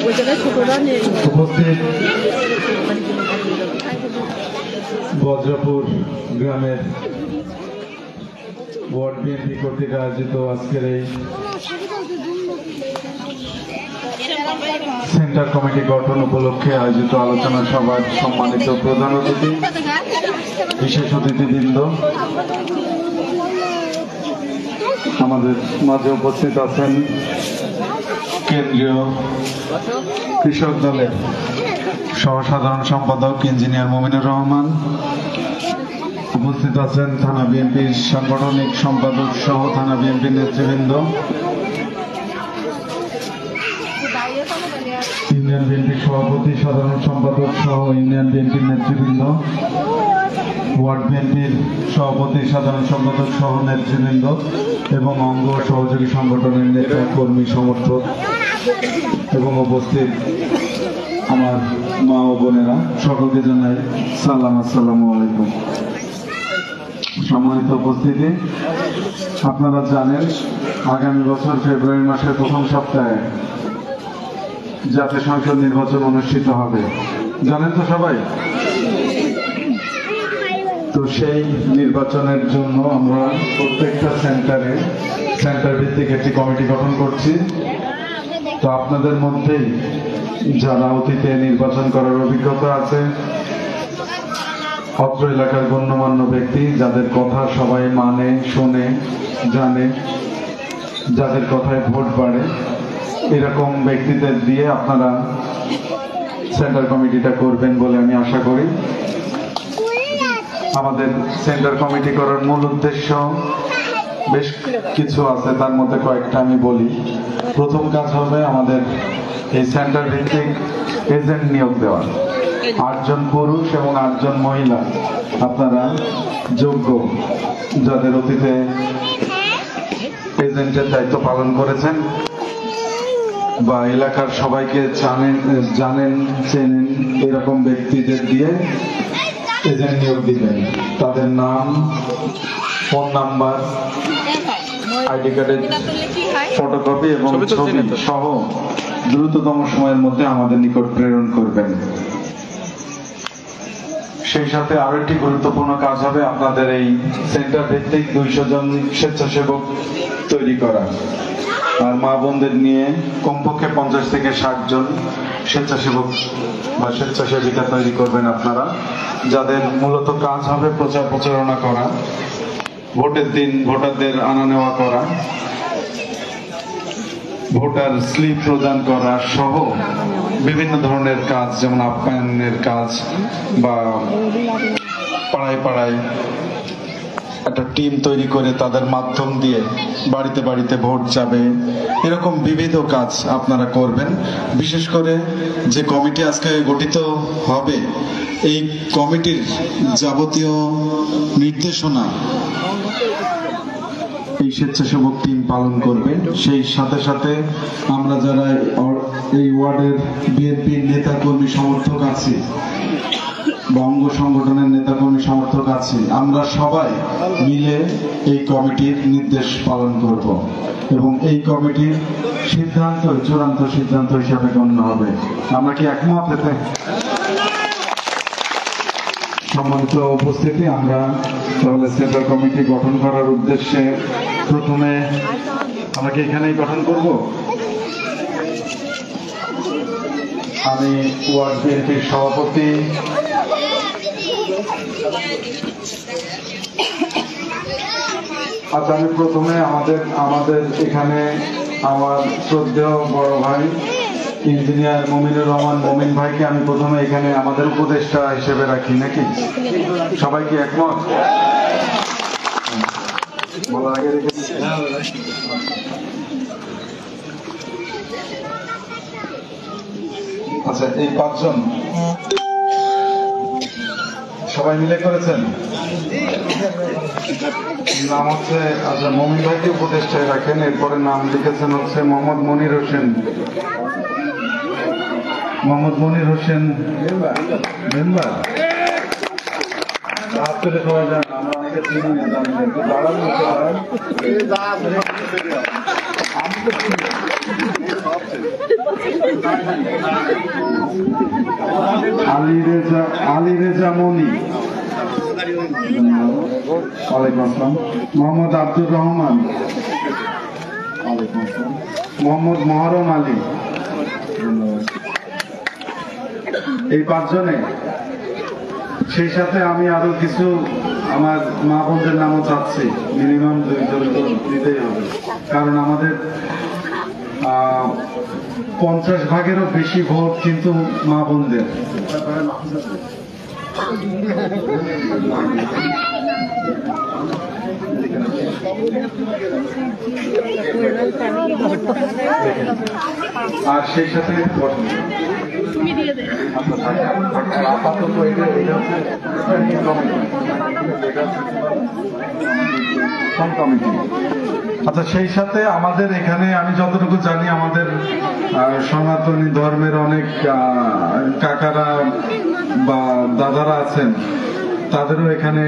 উপস্থিত বজ্রপুর গ্রামের word BNP কর্তৃক আয়োজিত আজকের এই সেন্টার কমিটি গঠন উপলক্ষে আয়োজিত আলোচনা সভার সম্মানিত প্রধান অতিথি, বিশেষ অতিথিবৃন্দ, আমাদের মাঝে উপস্থিত আছেন কেন্দ্রীয় কৃষক দলের সহসাধারণ সম্পাদক ইঞ্জিনিয়ার মমিনুর রহমান, উপস্থিত আছেন থানা বিএনপির সাংগঠনিক সম্পাদক সহ থানা বিএনপির নেতৃবৃন্দ, ইউনিয়ন বিএনপির সভাপতি সাধারণ সম্পাদক সহ ইউনিয়ন বিএনপির নেতৃবৃন্দ, ওয়ার্ড বিএনপির সভাপতি সাধারণ সম্পাদক সহ নেতৃবৃন্দ এবং অঙ্গ সহযোগী সংগঠনের নেতা কর্মী সমর্থক এবং উপস্থিত আমার মা ও বোনেরা, সকলকে জানাই সালাম, আসসালামু আলাইকুম। সম্মানিত উপস্থিতি, আপনারা জানেন আগামী বছর ফেব্রুয়ারি মাসের প্রথম সপ্তাহে জাতীয় সংসদ নির্বাচন অনুষ্ঠিত হবে, জানেন তো সবাই? তো সেই নির্বাচনের জন্য আমরা প্রত্যেকটা সেন্টার ভিত্তিক একটি কমিটি গঠন করছি। তো আপনাদের মধ্যেই যারা অতীতে নির্বাচন করার অভিজ্ঞতা আছে, অত্র এলাকার গণ্যমান্য ব্যক্তি, যাদের কথা সবাই মানে, শোনে, জানে, যাদের কথায় ভোট বাড়ে, এরকম ব্যক্তিদের দিয়ে আপনারা সেন্টার কমিটিটা করবেন বলে আমি আশা করি। আমাদের সেন্টার কমিটি করার মূল উদ্দেশ্য বেশ কিছু আছে, তার মধ্যে কয়েকটা আমি বলি। প্রথম কাজ হবে আমাদের এই সেন্টার ভিত্তিক এজেন্ট নিয়োগ দেওয়া। 8 জন পুরুষ এবং 8 জন মহিলা আপনারা যোগ্য, যাদের অতীতে এজেন্টের দায়িত্ব পালন করেছেন বা এলাকার সবাইকে জানেন চেনেন, এরকম ব্যক্তিদের দিয়ে এজেন্ট নিয়োগ দিবেন। তাদের নাম, ফোন নাম্বার, আইডি কার্ডের ফটোকপি এবং ছবি সহ দ্রুততম সময়ের মধ্যে আমাদের নিকট প্রেরণ করবেন। সেই সাথে আরো একটি গুরুত্বপূর্ণ কাজ হবে আপনাদের এই সেন্টার ভিত্তিক 200 জন স্বেচ্ছাসেবক তৈরি করা, আর মা বোনদের নিয়ে কমপক্ষে 50 থেকে 60 জন স্বেচ্ছাসেবক বা স্বেচ্ছাসেবিকা তৈরি করবেন আপনারা, যাদের মূলত কাজ হবে প্রচার প্রচারণা করা, ভোটের দিন ভোটারদের আনা নেওয়া করা, ভোটার স্লিপ প্রদান করা সহ বিভিন্ন ধরনের কাজ, যেমন আপ্যায়নের কাজ বা পাড়ায় পাড়ায় একটা টিম তৈরি করে তাদের মাধ্যম দিয়ে বাড়িতে বাড়িতে ভোট যাবে, এরকম বিবিধ কাজ আপনারা করবেন। বিশেষ করে যে কমিটি আজকে গঠিত হবে, এই কমিটির যাবতীয় নির্দেশনা এই স্বেচ্ছাসেবক টিম পালন করবে। সেই সাথে সাথে আমরা যারা এই ওয়ার্ডের বিএনপির নেতা কর্মী সমর্থক আছি বা অঙ্গ সংগঠনের নেতা কর্মী সমর্থক আছি, আমরা সবাই মিলে এই কমিটির নির্দেশ পালন করব এবং এই কমিটির সিদ্ধান্ত চূড়ান্ত সিদ্ধান্ত হিসাবে গণ্য হবে। আমরা কি একমত এতে? সম্মানিত উপস্থিতি, আমরা তাহলে সেন্টার কমিটি গঠন করার উদ্দেশ্যে প্রথমে আমরা কি এখানেই গঠন করব? আমি ওয়ার্ড বিএনপির সভাপতি আচ্ছা, আমি প্রথমে আমাদের এখানে আমার শ্রদ্ধেয় বড় ভাই ইঞ্জিনিয়ার মমিনুর রহমান মমিন ভাইকে আমি প্রথমে এখানে আমাদের উপদেষ্টা হিসেবে রাখি, নাকি? সবাই কি একমত? বলার আগে আচ্ছা, এই 5 জন সবাই মিলে করেছেন। নাম হচ্ছে, আচ্ছা, মমিন ভাইকে উপদেষ্টায় রাখেন। এরপরে নাম লিখেছেন হচ্ছে মোহাম্মদ মনির হোসেন। মোহাম্মদ মনির হোসেন মেম্বার। সবাই জানেন, আমরা অনেকে চিনি না, জানি। আলী রেজা মনি, ওয়ালাইকুম আসসালাম। মোহাম্মদ আব্দুর রহমান, মোহাম্মদ মহরম আলী, এই 5 জনে। সেই সাথে আমি আরো কিছু আমার মা বোনদের নামও চাচ্ছি, মিনিমাম 2 জন তো দিতেই হবে, কারণ আমাদের 50 ভাগেরও বেশি ভোট কিন্তু মা বোনদের। আর সেই সাথে আচ্ছা, সেই সাথে আমাদের এখানে আমি যতটুকু জানি আমাদের সনাতনী ধর্মের অনেক কাকারা বা দাদারা আছেন, তাদেরও এখানে